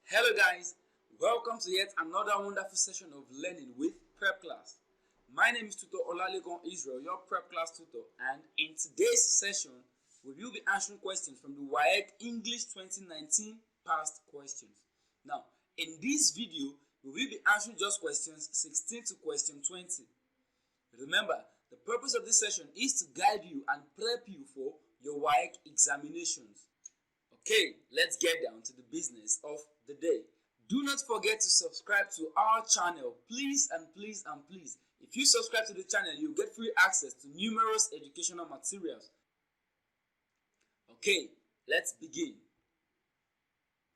Hello guys, welcome to yet another wonderful session of learning with Prepclass. My name is Tutor Olalekan Israel, your Prepclass tutor, and in today's session, we will be answering questions from the WAEC English 2019 past questions. Now, in this video, we will be answering just questions 16 to question 20. Remember, the purpose of this session is to guide you and prep you for your WAEC examinations. Okay, let's get down to the business of the day. Do not forget to subscribe to our channel, please and please and please. If you subscribe to the channel, you'll get free access to numerous educational materials. Okay, let's begin.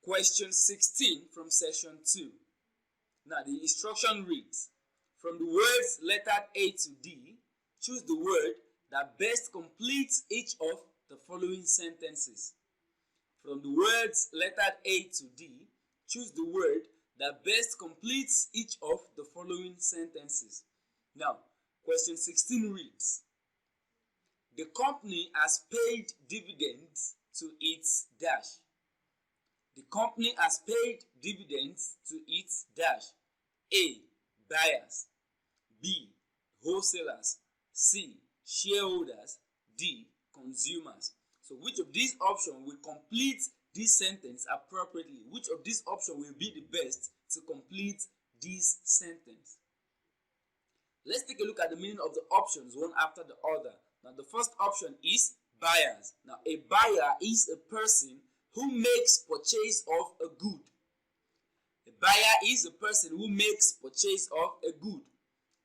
Question 16 from section 2. Now the instruction reads, from the words lettered A to D, choose the word that best completes each of the following sentences. From the words lettered A to D, choose the word that best completes each of the following sentences. Now, question 16 reads, the company has paid dividends to its dash. The company has paid dividends to its dash. A. Buyers. B. Wholesalers. C. Shareholders. D. Consumers. So which of these options will complete this sentence appropriately? Which of these options will be the best to complete this sentence? Let's take a look at the meaning of the options one after the other. Now the first option is buyers. Now a buyer is a person who makes purchase of a good. A buyer is a person who makes purchase of a good.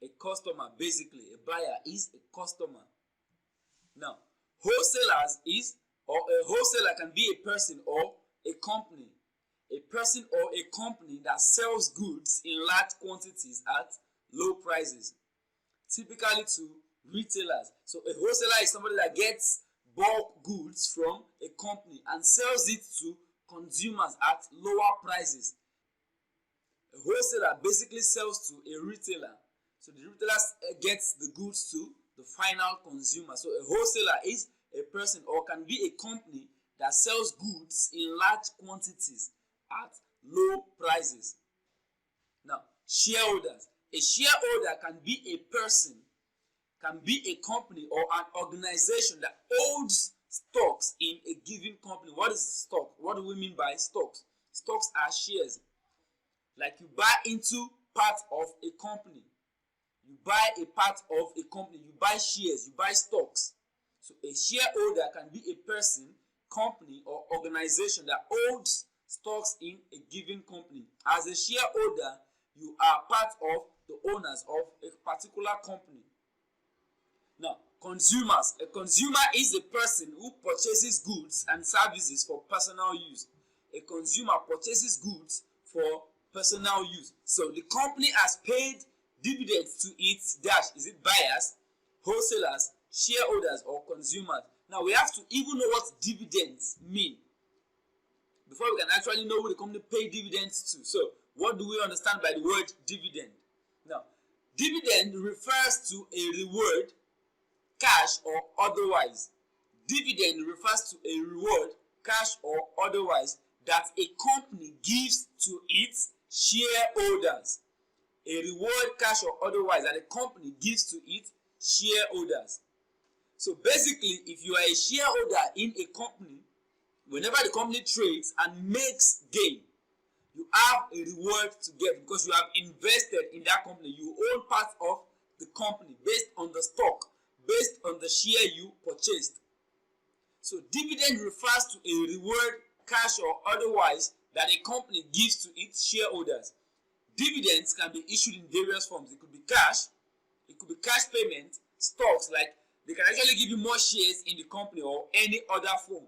A customer, basically. A buyer is a customer. Now, wholesalers is, or a wholesaler can be a person or a company. A person or a company that sells goods in large quantities at low prices, typically to retailers. So a wholesaler is somebody that gets bulk goods from a company and sells it to consumers at lower prices. A wholesaler basically sells to a retailer. So the retailer gets the goods to the final consumer. So a wholesaler is a person or can be a company that sells goods in large quantities at low prices. Now, shareholders. A shareholder can be a person, can be a company or an organization that owns stocks in a given company. What is stock? What do we mean by stocks? Stocks are shares. Like you buy into part of a company. You buy a part of a company. You buy shares. You buy stocks. So a shareholder can be a person, company, or organization that owns stocks in a given company. As a shareholder, you are part of the owners of a particular company. Now, consumers. A consumer is a person who purchases goods and services for personal use. A consumer purchases goods for personal use. So the company has paid dividends to its dash. Is it buyers, wholesalers, shareholders, or consumers? Now we have to even know what dividends mean before we can actually know who the company pay dividends to. So what do we understand by the word dividend? Now, dividend refers to a reward, cash or otherwise. Dividend refers to a reward, cash or otherwise, that a company gives to its shareholders. A reward, cash or otherwise, that a company gives to its shareholders. So basically, if you are a shareholder in a company, whenever the company trades and makes gain, you have a reward to get because you have invested in that company. You own part of the company based on the stock, based on the share you purchased. So dividend refers to a reward, cash or otherwise, that a company gives to its shareholders. Dividends can be issued in various forms. It could be cash, it could be cash payment, stocks, like they can actually give you more shares in the company or any other form.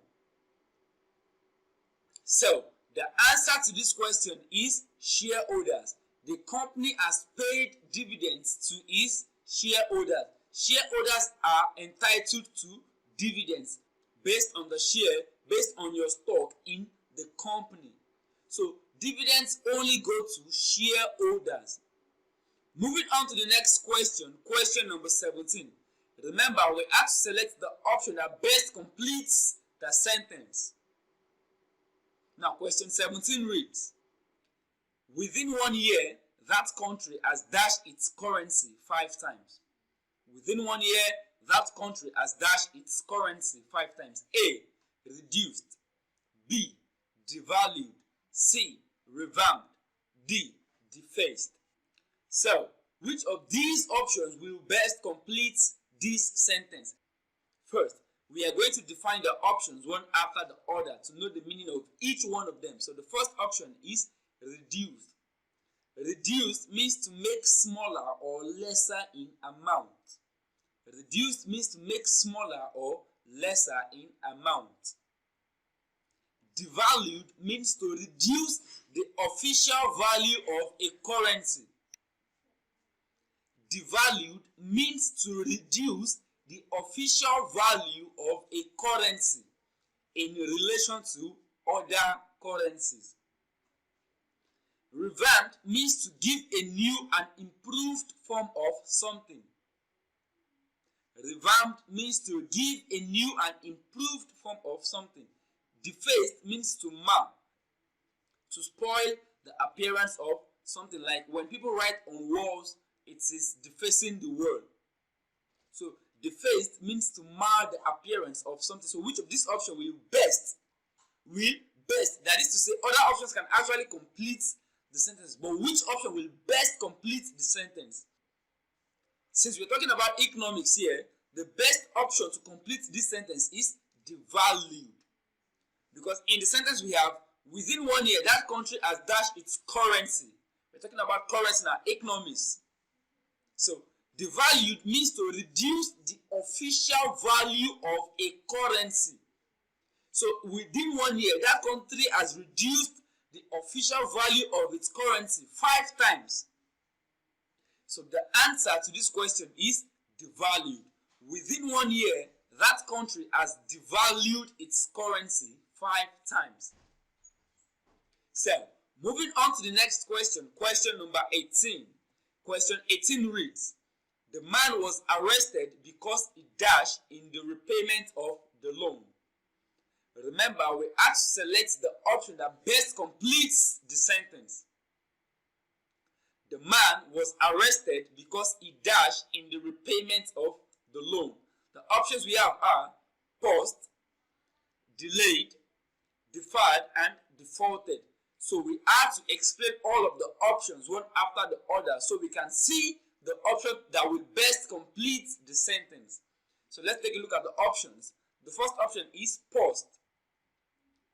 So the answer to this question is shareholders. The company has paid dividends to its shareholders. Shareholders are entitled to dividends based on the share, based on your stock in the company. So dividends only go to shareholders. Moving on to the next question, question number 17. Remember, we have to select the option that best completes the sentence. Now, question 17 reads, Within 1 year, that country has dashed its currency 5 times. Within 1 year, that country has dashed its currency 5 times. A. Reduced. B. Devalued. C. Revamped. D. Defaced. So, which of these options will best complete this sentence? First, we are going to define the options one after the other to know the meaning of each one of them. So the first option is reduced. Reduced means to make smaller or lesser in amount. Reduced means to make smaller or lesser in amount. Devalued means to reduce the official value of a currency. Devalued means to reduce the official value of a currency in relation to other currencies. Revamped means to give a new and improved form of something. Revamped means to give a new and improved form of something. Defaced means to mar, to spoil the appearance of something. Like when people write on walls, it is defacing the word. So defaced means to mar the appearance of something. So which of these options will best? That is to say, other options can actually complete the sentence, but which option will best complete the sentence? Since we're talking about economics here, the best option to complete this sentence is devalued. Because in the sentence we have, within 1 year, that country has dashed its currency. We're talking about currency now, economics. So, devalued means to reduce the official value of a currency. So, within 1 year, that country has reduced the official value of its currency 5 times. So, the answer to this question is devalued. Within 1 year, that country has devalued its currency 5 times. So, moving on to the next question, question number 18. Question 18 reads, the man was arrested because he dashed in the repayment of the loan. Remember, we have to select the option that best completes the sentence. The man was arrested because he dashed in the repayment of the loan. The options we have are paused, delayed, deferred, and defaulted. So we have to explain all of the options one after the other so we can see the option that will best complete the sentence. So let's take a look at the options. The first option is paused.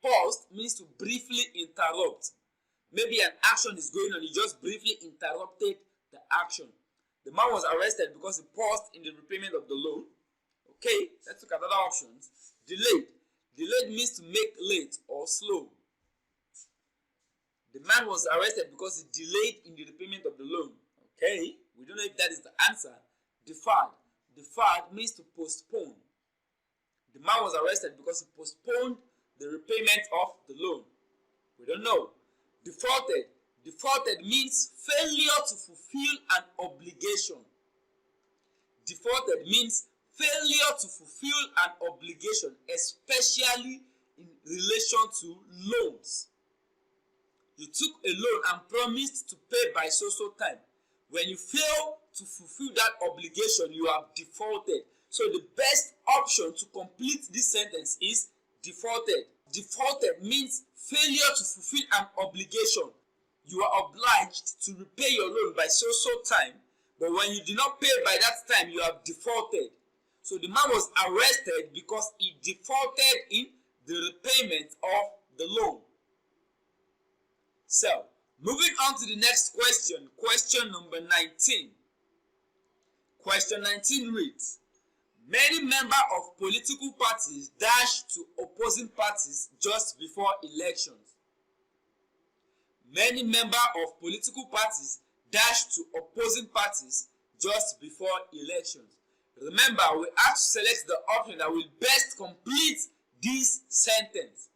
Paused means to briefly interrupt. Maybe an action is going on, you just briefly interrupted the action. The man was arrested because he paused in the repayment of the loan. Okay, let's look at other options. Delayed. Delayed means to make late or slow. The man was arrested because he delayed in the repayment of the loan. Okay, we don't know if that is the answer. Deferred. Deferred means to postpone. The man was arrested because he postponed the repayment of the loan. We don't know. Defaulted. Defaulted means failure to fulfill an obligation. Defaulted means failure to fulfill an obligation, especially in relation to loans. You took a loan and promised to pay by so time. When you fail to fulfill that obligation, you have defaulted. So the best option to complete this sentence is defaulted. Defaulted means failure to fulfill an obligation. You are obliged to repay your loan by so time, but when you do not pay by that time, you have defaulted. So the man was arrested because he defaulted in the repayment of the loan. So, moving on to the next question, question number 19. Question 19 reads, many members of political parties dash to opposing parties just before elections. Many members of political parties dash to opposing parties just before elections. Remember, we have to select the option that will best complete this sentence.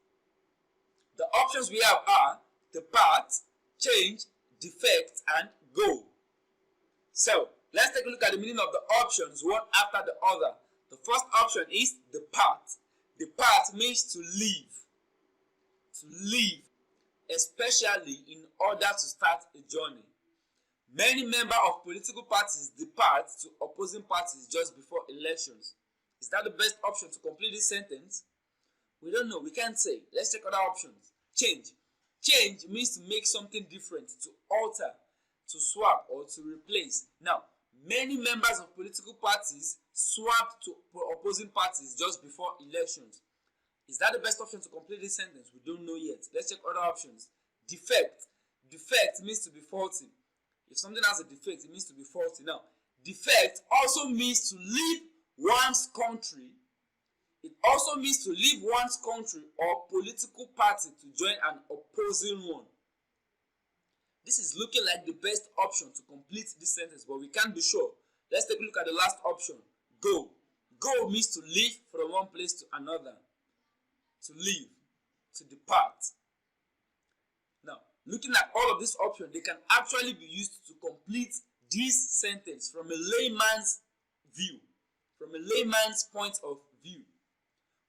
The options we have are depart, change, defect, and go. So, let's take a look at the meaning of the options one after the other. The first option is depart. Depart means to leave. To leave. especially in order to start a journey. Many members of political parties depart to opposing parties just before elections. Is that the best option to complete this sentence? We don't know. We can't say. Let's check other options. Change. Change means to make something different, to alter, to swap, or to replace. Now, many members of political parties swap to opposing parties just before elections. Is that the best option to complete this sentence? We don't know yet. Let's check other options. Defect. Defect means to be faulty. If something has a defect, it means to be faulty. Now, defect also means to leave one's country. It also means to leave one's country or political party to join an opposing one. This is looking like the best option to complete this sentence, but we can't be sure. Let's take a look at the last option. Go. Go means to leave from one place to another. To leave. To depart. Now, looking at all of these options, they can actually be used to complete this sentence from a layman's view. From a layman's point of view.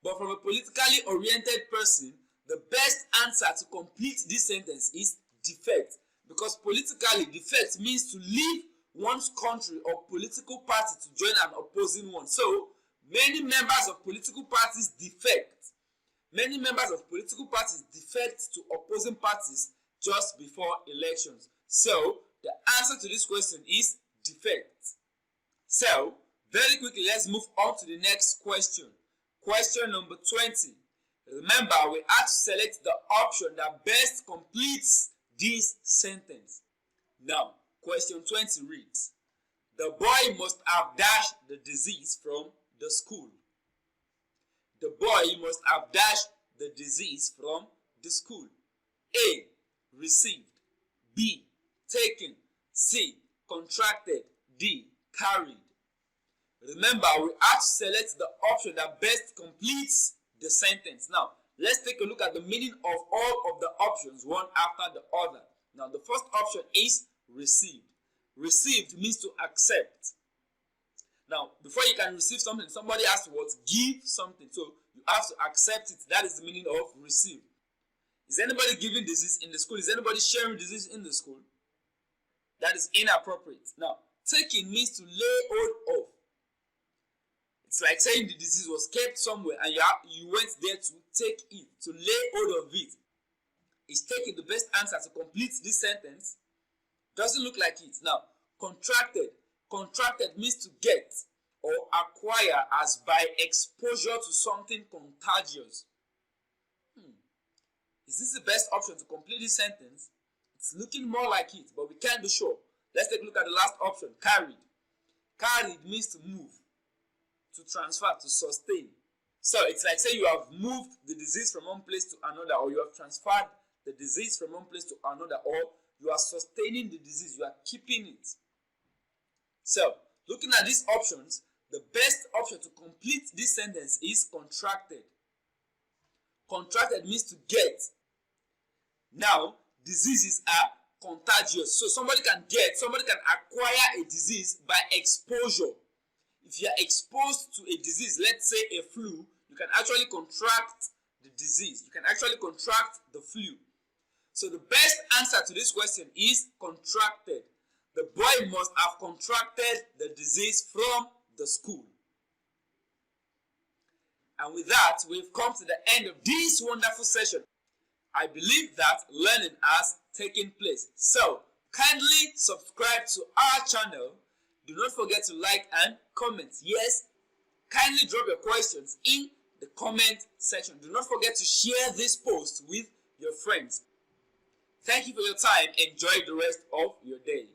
But from a politically oriented person, the best answer to complete this sentence is defect. Because politically, defect means to leave one's country or political party to join an opposing one. So, many members of political parties defect. Many members of political parties defect to opposing parties just before elections. So, the answer to this question is defect. So, very quickly, let's move on to the next question. Question number 20. Remember, we have to select the option that best completes this sentence. Now, question 20 reads, the boy must have dashed the disease from the school. The boy must have dashed the disease from the school. A. Received. B. Taken. C. Contracted. D. Carried. Remember, we have to select the option that best completes the sentence. Now, let's take a look at the meaning of all of the options, one after the other. Now, the first option is received. Received means to accept. Now, before you can receive something, somebody has to what? Give something. So, you have to accept it. That is the meaning of receive. Is anybody giving disease in the school? Is anybody sharing disease in the school? That is inappropriate. Now, taking means to lay hold of. It's like saying the disease was kept somewhere and you went there to take it, to lay hold of it. Is taking the best answer to complete this sentence? Doesn't look like it. Now, contracted. Contracted means to get or acquire as by exposure to something contagious. Is this the best option to complete this sentence? It's looking more like it, but we can't be sure. Let's take a look at the last option, carried. Carried means to move, to transfer, to sustain. So it's like saying you have moved the disease from one place to another, or you have transferred the disease from one place to another, or you are sustaining the disease, you are keeping it. So, looking at these options, the best option to complete this sentence is contracted. Contracted means to get. Now, diseases are contagious. So somebody can acquire a disease by exposure. If you are exposed to a disease, let's say a flu, you can actually contract the disease. You can actually contract the flu. So the best answer to this question is contracted. The boy must have contracted the disease from the school. And with that, we've come to the end of this wonderful session. I believe that learning has taken place. So, kindly subscribe to our channel. Do not forget to like and comment. Yes, kindly drop your questions in the comment section. Do not forget to share this post with your friends. Thank you for your time. Enjoy the rest of your day.